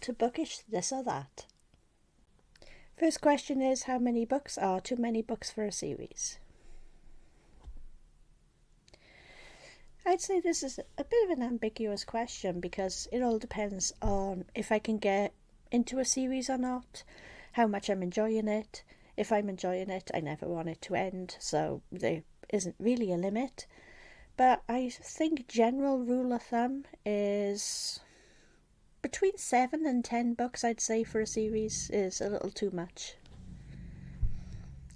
to Bookish this or that. First question is, how many books are too many books for a series? I'd say this is a bit of an ambiguous question because it all depends on if I can get into a series or not, how much I'm enjoying it. If I'm enjoying it, I never want it to end, so there isn't really a limit. But I think general rule of thumb is between 7 and 10 books, I'd say, for a series is a little too much.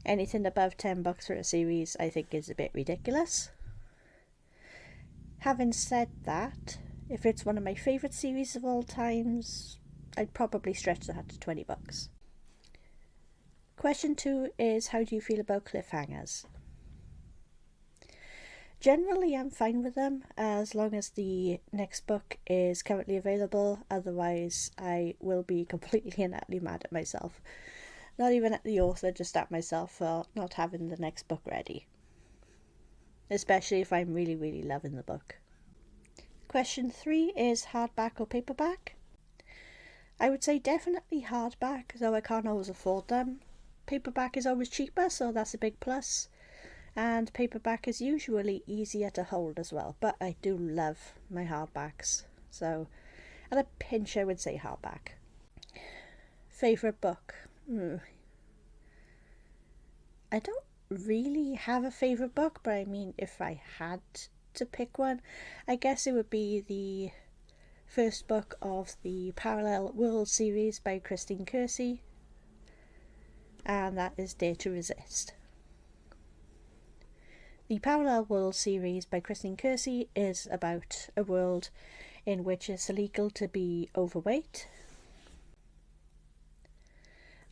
Anything above 10 books for a series, I think, is a bit ridiculous. Having said that, if it's one of my favourite series of all times, I'd probably stretch that to 20 books. Question 2 is, how do you feel about cliffhangers? Generally, I'm fine with them as long as the next book is currently available. Otherwise, I will be completely and utterly mad at myself. Not even at the author, just at myself for not having the next book ready. Especially if I'm really, really loving the book. Question 3 is hardback or paperback? I would say definitely hardback, though I can't always afford them. Paperback is always cheaper, so that's a big plus. And paperback is usually easier to hold as well, but I do love my hardbacks, so at a pinch I would say hardback. Favourite book? I don't really have a favourite book, but I mean, if I had to pick one, I guess it would be the first book of the Parallel World series by Christine Kersey, and that is Dare to Resist. The Parallel World series by Christine Kersey is about a world in which it's illegal to be overweight.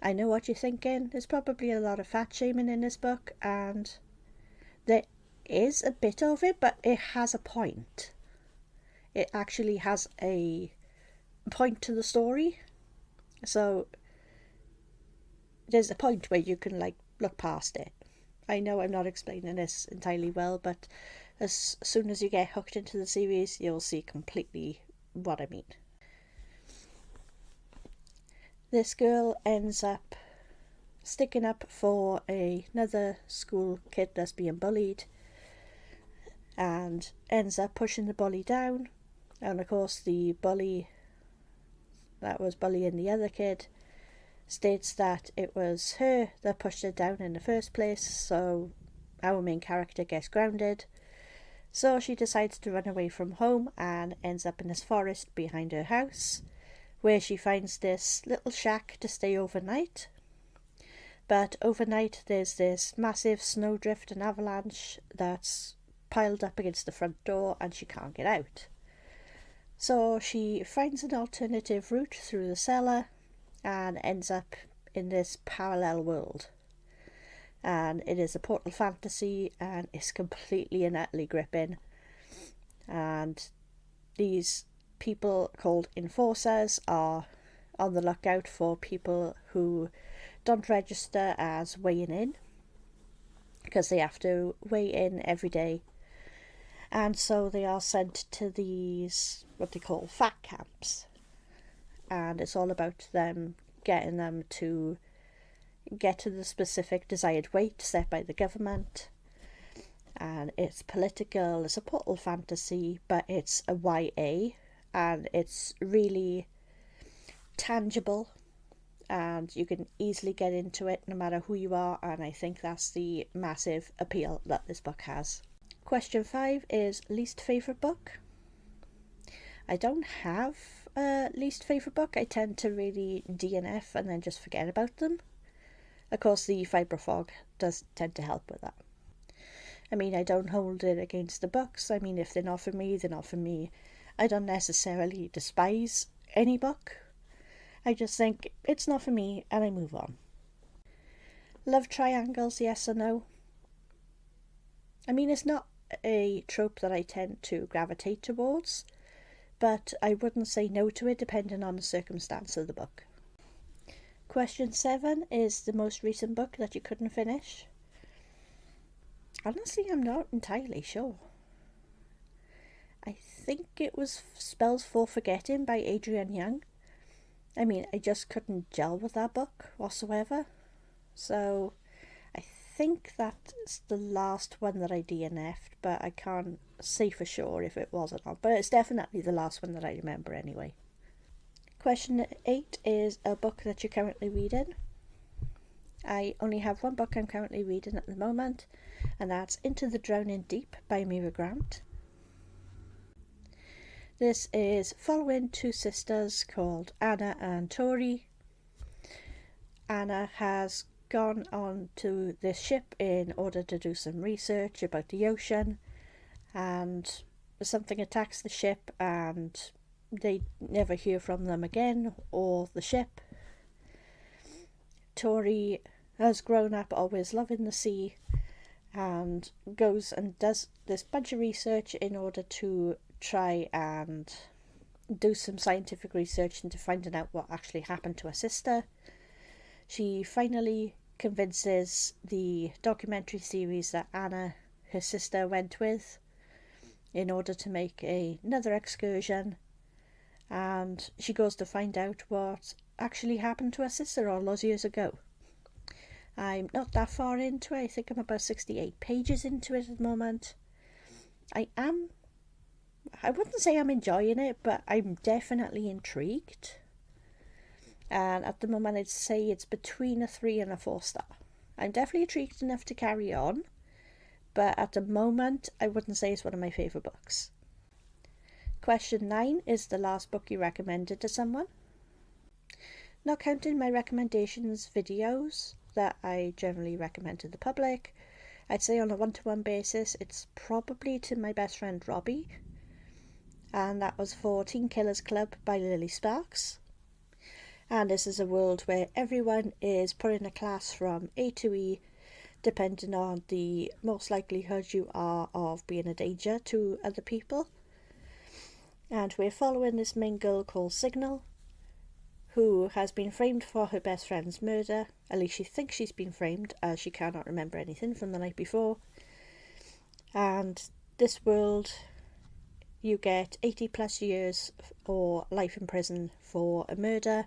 I know what you're thinking, there's probably a lot of fat shaming in this book, and there is a bit of it, but it has a point. It actually has a point to the story, so there's a point where you can look past it. I know I'm not explaining this entirely well, but as soon as you get hooked into the series, you'll see completely what I mean. This girl ends up sticking up for another school kid that's being bullied and ends up pushing the bully down. And of course the bully that was bullying the other kid states that it was her that pushed her down in the first place, so our main character gets grounded. So she decides to run away from home and ends up in this forest behind her house, where she finds this little shack to stay overnight. But overnight there's this massive snowdrift and avalanche that's piled up against the front door and she can't get out. So she finds an alternative route through the cellar and ends up in this parallel world. And it is a portal fantasy and it's completely and utterly gripping. And these people called enforcers are on the lookout for people who don't register as weighing in, because they have to weigh in every day. And so they are sent to these, what they call fat camps. And it's all about them getting them to get to the specific desired weight set by the government. And it's political, it's a portal fantasy, but it's a YA, and it's really tangible and you can easily get into it no matter who you are, and I think that's the massive appeal that this book has. Question 5 is least favourite book. I don't have a least favourite book. I tend to really DNF and then just forget about them. Of course, the Fibre Fog does tend to help with that. I mean, I don't hold it against the books. I mean, if they're not for me, they're not for me. I don't necessarily despise any book. I just think it's not for me and I move on. Love triangles, yes or no? I mean, it's not a trope that I tend to gravitate towards, but I wouldn't say no to it depending on the circumstance of the book. Question 7 is the most recent book that you couldn't finish. Honestly, I'm not entirely sure. I think it was Spells for Forgetting by Adrienne Young. I mean, I just couldn't gel with that book whatsoever. So I think that's the last one that I DNF'd, but I can't say for sure if it was or not. But it's definitely the last one that I remember anyway. Question 8 is a book that you're currently reading. I only have one book I'm currently reading at the moment, and that's Into the Drowning Deep by Mira Grant. This is following two sisters called Anna and Tori. Anna has gone on to this ship in order to do some research about the ocean, and something attacks the ship and they never hear from them again or the ship. Tori has grown up always loving the sea and goes and does this bunch of research in order to try and do some scientific research into finding out what actually happened to her sister. She finally convinces the documentary series that Anna, her sister, went with in order to make another excursion, and she goes to find out what actually happened to her sister all those years ago. I'm not that far into it. I think I'm about 68 pages into it at the moment. I wouldn't say I'm enjoying it, but I'm definitely intrigued. And at the moment I'd say it's between a 3 and a 4 star. I'm definitely intrigued enough to carry on, but at the moment I wouldn't say it's one of my favourite books. Question 9 is the last book you recommended to someone. Not counting my recommendations videos that I generally recommend to the public, I'd say on a one-to-one basis it's probably to my best friend Robbie, and that was for Teen Killers Club by Lily Sparks. And this is a world where everyone is put in a class from A to E, depending on the most likelihood you are of being a danger to other people. And we're following this main girl called Signal, who has been framed for her best friend's murder. At least she thinks she's been framed, as she cannot remember anything from the night before. And this world, you get 80 plus years or life in prison for a murder.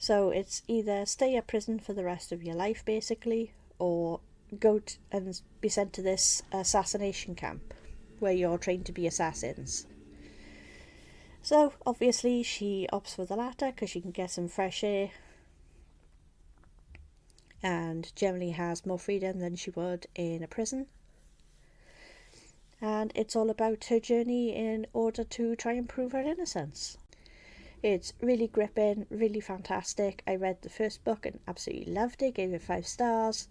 So it's either stay at prison for the rest of your life, basically, or go and be sent to this assassination camp where you're trained to be assassins. So obviously she opts for the latter because she can get some fresh air and generally has more freedom than she would in a prison. And it's all about her journey in order to try and prove her innocence. It's really gripping, really fantastic. I read the first book and absolutely loved it, gave it 5 stars,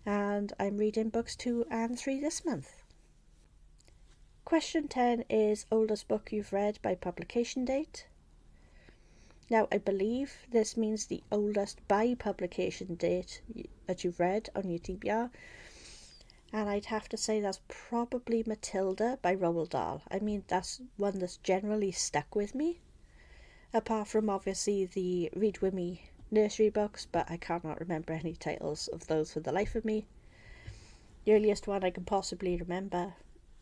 and I'm reading books 2 and 3 this month. Question 10 is oldest book you've read by publication date. Now, I believe this means the oldest by publication date that you've read on your TBR, and I'd have to say that's probably Matilda by Roald Dahl. I mean, that's one that's generally stuck with me, apart from obviously the Read With Me nursery books, but I cannot remember any titles of those for the life of me. The earliest one I can possibly remember,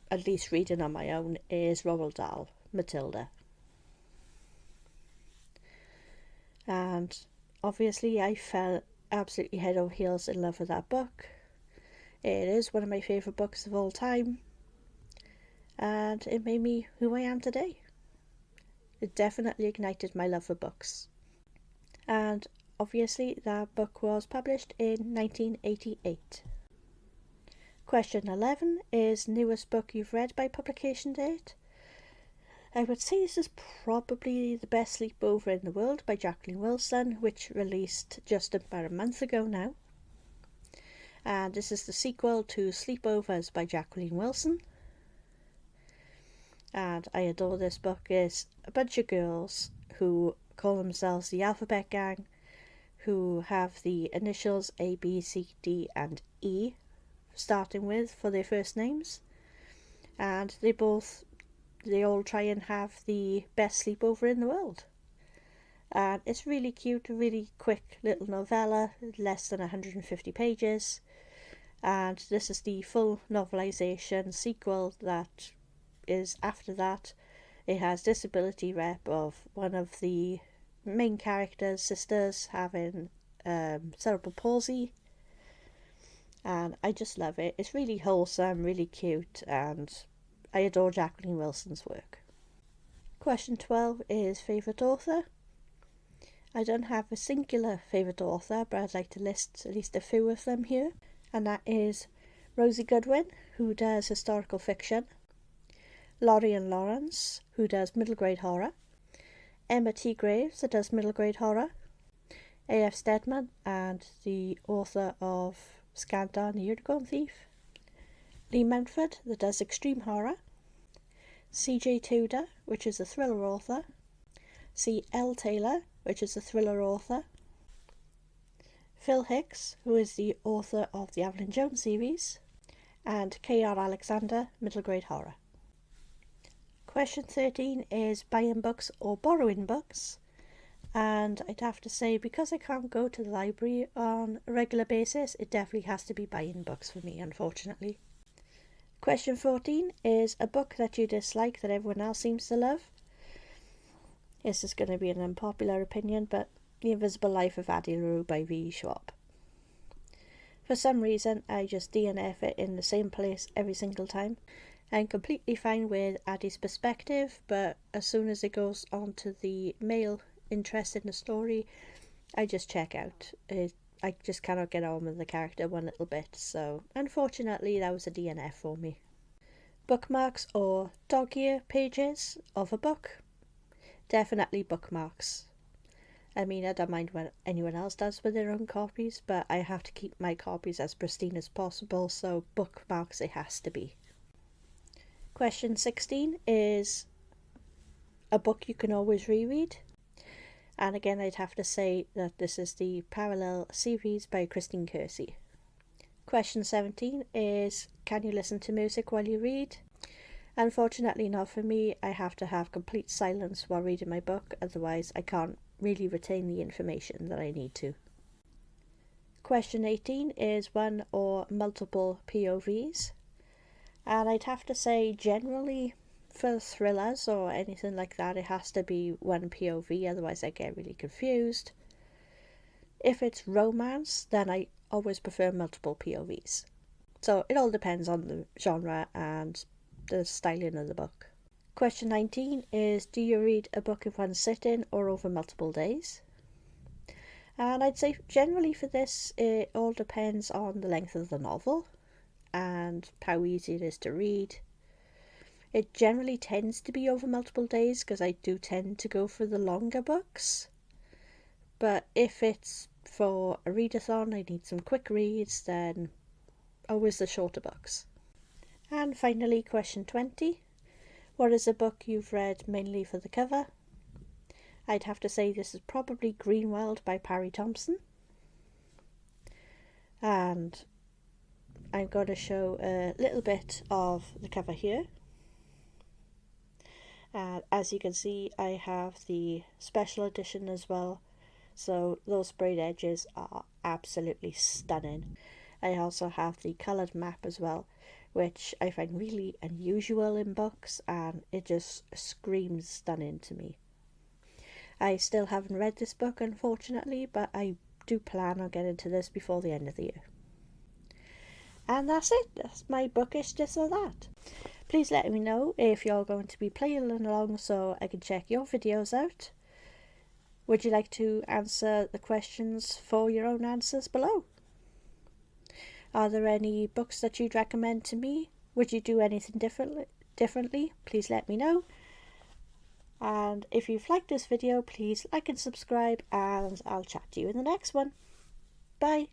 at least reading on my own, is Roald Dahl, Matilda. And obviously I fell absolutely head over heels in love with that book. It is one of my favourite books of all time, and it made me who I am today. It definitely ignited my love for books. And obviously that book was published in 1988. Question 11 is newest book you've read by publication date. I would say this is probably The Best Sleepover in the World by Jacqueline Wilson, which released just about a month ago now. And this is the sequel to Sleepovers by Jacqueline Wilson. And I adore this book. It's a bunch of girls who call themselves the Alphabet Gang, who have the initials A, B, C, D and E starting with for their first names, and they all try and have the best sleepover in the world. And it's really cute, really quick little novella, less than 150 pages, and this is the full novelisation sequel that is after that. It has disability rep of one of the main character's sisters having cerebral palsy, and I just love it. It's really wholesome, really cute, and I adore Jacqueline Wilson's work. Question 12 is favourite author. I don't have a singular favourite author, but I'd like to list at least a few of them here, and that is Rosie Goodwin, who does historical fiction, Lorien Lawrence, who does middle grade horror, Emma T. Graves, that does middle grade horror, A.F. Steadman, and the author of Scandal, the Unicorn Thief, Lee Mountford, that does extreme horror, C.J. Tudor, which is a thriller author, C.L. Taylor, which is a thriller author, Phil Hicks, who is the author of the Evelyn Jones series, and K.R. Alexander, middle grade horror. Question 13 is buying books or borrowing books, and I'd have to say, because I can't go to the library on a regular basis, it definitely has to be buying books for me, unfortunately. Question 14 is a book that you dislike that everyone else seems to love. This is going to be an unpopular opinion, but The Invisible Life of Addie LaRue by V. Schwab. For some reason, I just DNF it in the same place every single time. I'm completely fine with Addie's perspective, but as soon as it goes on to the male interest in the story, I just check out. I just cannot get on with the character one little bit, so unfortunately that was a DNF for me. Bookmarks or dog ear pages of a book? Definitely bookmarks. I mean, I don't mind what anyone else does with their own copies, but I have to keep my copies as pristine as possible, so bookmarks it has to be. Question 16 is a book you can always reread. And again, I'd have to say that this is the Parallel series by Christine Kersey. Question 17 is, can you listen to music while you read? Unfortunately not for me. I have to have complete silence while reading my book, otherwise I can't really retain the information that I need to. Question 18 is one or multiple POVs. And I'd have to say, generally, for thrillers or anything like that, it has to be one POV, otherwise I get really confused. If it's romance, then I always prefer multiple POVs. So it all depends on the genre and the styling of the book. Question 19 is, do you read a book in one sitting or over multiple days? And I'd say generally for this, it all depends on the length of the novel and how easy it is to read. It generally tends to be over multiple days because I do tend to go for the longer books. But if it's for a readathon, I need some quick reads, then always the shorter books. And finally, question 20. What is a book you've read mainly for the cover? I'd have to say this is probably Greenwald by Parry Thompson. And I'm going to show a little bit of the cover here. As you can see, I have the special edition as well, so those sprayed edges are absolutely stunning. I also have the coloured map as well, which I find really unusual in books, and it just screams stunning to me. I still haven't read this book, unfortunately, but I do plan on getting to this before the end of the year. And that's it. That's my bookish this or that. Please let me know if you're going to be playing along so I can check your videos out. Would you like to answer the questions for your own answers below? Are there any books that you'd recommend to me? Would you do anything differently? Please let me know. And if you've liked this video, please like and subscribe, and I'll chat to you in the next one. Bye.